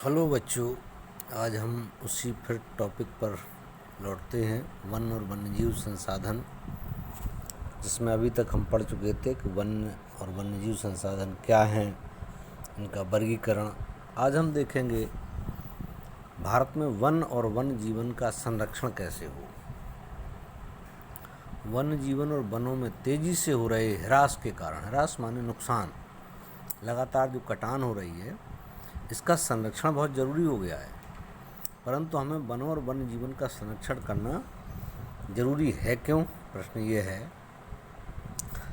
Hello बच्चों, आज हम उसी फिर टॉपिक पर लौटते हैं, वन और वन्यजीव संसाधन, जिसमें अभी तक हम पढ़ चुके थे कि वन्य और वन्यजीव संसाधन क्या हैं, इनका वर्गीकरण। आज हम देखेंगे भारत में वन और वन्य जीवन का संरक्षण कैसे हो। वन्य जीवन और वनों में तेज़ी से हो रहे ह्रास के कारण, ह्रास माने नुकसान, लगातार जो कटान हो रही है, इसका संरक्षण बहुत ज़रूरी हो गया है। परंतु हमें वनों और वन्य जीवन का संरक्षण करना जरूरी है क्यों? प्रश्न ये है।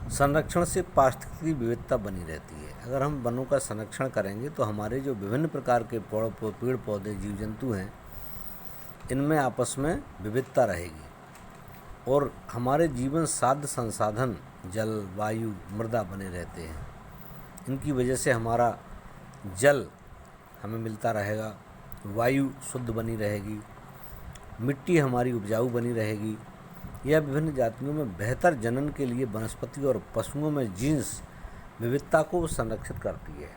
संरक्षण से पारिस्थितिकी विविधता बनी रहती है। अगर हम वनों का संरक्षण करेंगे तो हमारे जो विभिन्न प्रकार के पेड़ पौधे जीव जंतु हैं, इनमें आपस में विविधता रहेगी और हमारे जीवन साध्य संसाधन जल, वायु, मृदा बने रहते हैं। इनकी वजह से हमारा जल हमें मिलता रहेगा, वायु शुद्ध बनी रहेगी, मिट्टी हमारी उपजाऊ बनी रहेगी। यह विभिन्न जातियों में बेहतर जनन के लिए वनस्पति और पशुओं में जीन्स विविधता को संरक्षित करती है।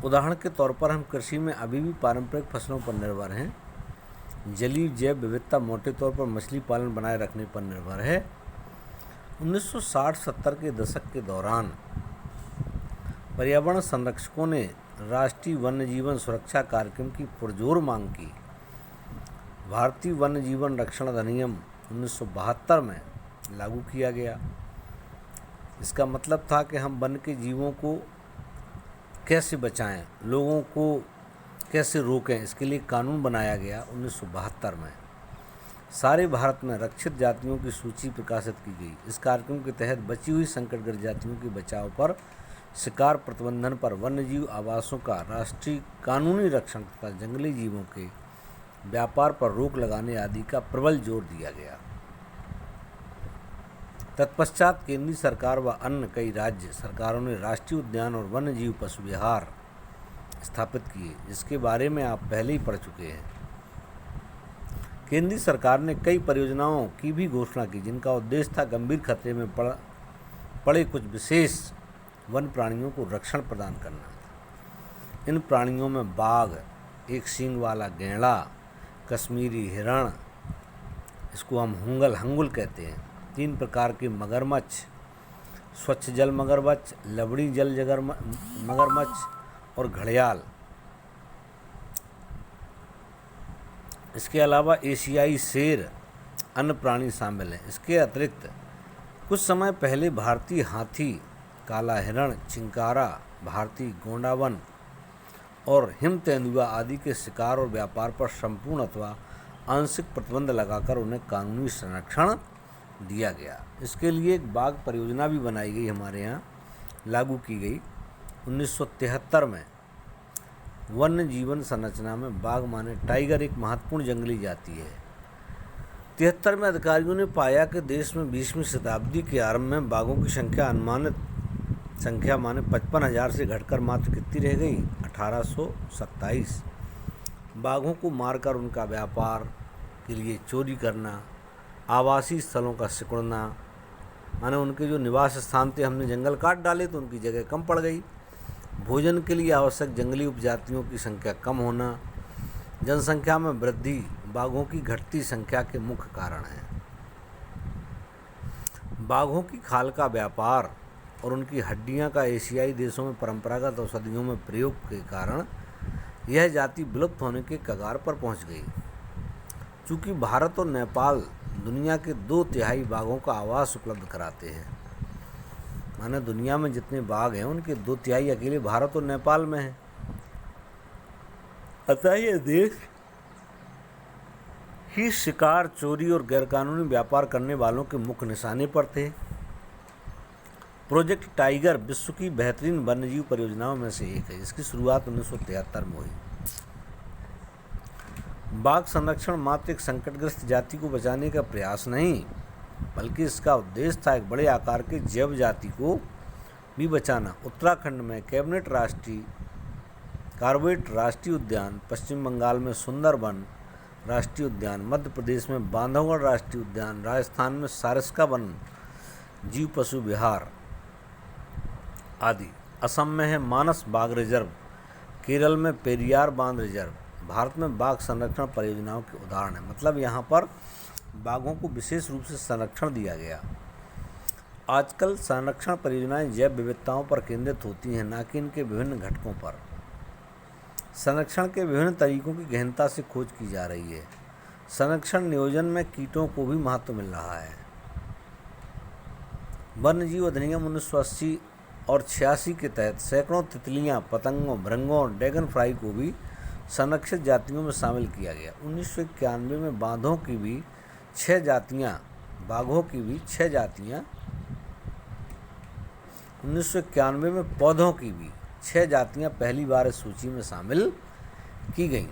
उदाहरण के तौर पर हम कृषि में अभी भी पारंपरिक फसलों पर निर्भर हैं। जलीय जैव विविधता मोटे तौर पर मछली पालन बनाए रखने पर निर्भर है। 1960-70 के दशक के दौरान पर्यावरण संरक्षकों ने राष्ट्रीय वन्य जीवन सुरक्षा कार्यक्रम की पुरजोर मांग की। भारतीय वन्य जीवन रक्षण अधिनियम 1972 में लागू किया गया। इसका मतलब था कि हम वन के जीवों को कैसे बचाएं, लोगों को कैसे रोकें, इसके लिए कानून बनाया गया 1972 में। सारे भारत में रक्षित जातियों की सूची प्रकाशित की गई। इस कार्यक्रम के तहत बची हुई संकटग्रस्त जातियों के बचाव पर, शिकार प्रबंधन पर, वन्यजीव आवासों का राष्ट्रीय कानूनी रक्षण तथा जंगली जीवों के व्यापार पर रोक लगाने आदि का प्रबल जोर दिया गया। तत्पश्चात केंद्रीय सरकार व अन्य कई राज्य सरकारों ने राष्ट्रीय उद्यान और वन्यजीव पशु विहार स्थापित किए, जिसके बारे में आप पहले ही पढ़ चुके हैं। केंद्रीय सरकार ने कई परियोजनाओं की भी घोषणा की, जिनका उद्देश्य था गंभीर खतरे में पड़े कुछ विशेष वन प्राणियों को रक्षण प्रदान करना। इन प्राणियों में बाघ, एक सींग वाला गैंडा, कश्मीरी हिरण, इसको हम हंगुल कहते हैं, 3 प्रकार के मगरमच्छ, स्वच्छ जल मगरमच्छ, लवणी जल मगरमच्छ और घड़ियाल। इसके अलावा एशियाई शेर, अन्य प्राणी शामिल हैं। इसके अतिरिक्त कुछ समय पहले भारतीय हाथी, काला हिरण, चिंकारा, भारतीय गोंडावन और हिम तेंदुआ आदि के शिकार और व्यापार पर संपूर्ण अथवा आंशिक प्रतिबंध लगाकर उन्हें कानूनी संरक्षण दिया गया। इसके लिए एक बाघ परियोजना भी बनाई गई, हमारे यहाँ लागू की गई 1973 में। वन्य जीवन संरचना में बाघ माने टाइगर एक महत्वपूर्ण जंगली जाति है। 73 में अधिकारियों ने पाया कि देश में 20वीं शताब्दी के आरंभ में बाघों की संख्या अनुमानित संख्या माने 55,000 से घटकर मात्र कितनी रह गई? 1827। बाघों को मारकर उनका व्यापार के लिए चोरी करना, आवासीय स्थलों का सिकुड़ना, माने उनके जो निवास स्थान थे, हमने जंगल काट डाले तो उनकी जगह कम पड़ गई, भोजन के लिए आवश्यक जंगली उपजातियों की संख्या कम होना, जनसंख्या में वृद्धि बाघों की घटती संख्या के मुख्य कारण है। बाघों की खाल का व्यापार और उनकी हड्डियां का एशियाई देशों में परंपरागत औषधियों में प्रयोग के कारण यह जाति विलुप्त होने के कगार पर पहुंच गई। चूँकि भारत और नेपाल दुनिया के 2/3 बाघों का आवास उपलब्ध कराते हैं, माने दुनिया में जितने बाघ हैं उनके 2/3 अकेले भारत और नेपाल में हैं। अतः ये देश ही शिकार, चोरी और गैरकानूनी व्यापार करने वालों के मुख्य निशाने पर थे। प्रोजेक्ट टाइगर विश्व की बेहतरीन वन्यजीव परियोजनाओं में से एक है। इसकी शुरुआत 1973 में हुई। बाघ संरक्षण मात्र एक संकटग्रस्त जाति को बचाने का प्रयास नहीं, बल्कि इसका उद्देश्य था एक बड़े आकार के जैव जाति को भी बचाना। उत्तराखंड में कार्बेट राष्ट्रीय उद्यान, पश्चिम बंगाल में सुंदरबन राष्ट्रीय उद्यान, मध्य प्रदेश में बांधवगढ़ राष्ट्रीय उद्यान, राजस्थान में सारिस्का वन जीव पशु विहार आदि, असम में है मानस बाघ रिजर्व, केरल में पेरियार बांध रिजर्व भारत में बाघ संरक्षण परियोजनाओं के उदाहरण है। मतलब यहाँ पर बाघों को विशेष रूप से संरक्षण दिया गया। आजकल संरक्षण परियोजनाएं जैव विविधताओं पर केंद्रित होती हैं, न कि इनके विभिन्न घटकों पर। संरक्षण के विभिन्न तरीकों की गहनता से खोज की जा रही है। संरक्षण नियोजन में कीटों को भी महत्व मिल रहा है। वन्यजीव अधिनियम 1980 और 86 के तहत सैकड़ों तितलियां, पतंगों, भृंगों और ड्रैगन फ्लाई को भी संरक्षित जातियों में शामिल किया गया। 1991 में बाघों की भी 6 जातियां 1991 में पौधों की भी 6 जातियां पहली बार इस सूची में शामिल की गईं।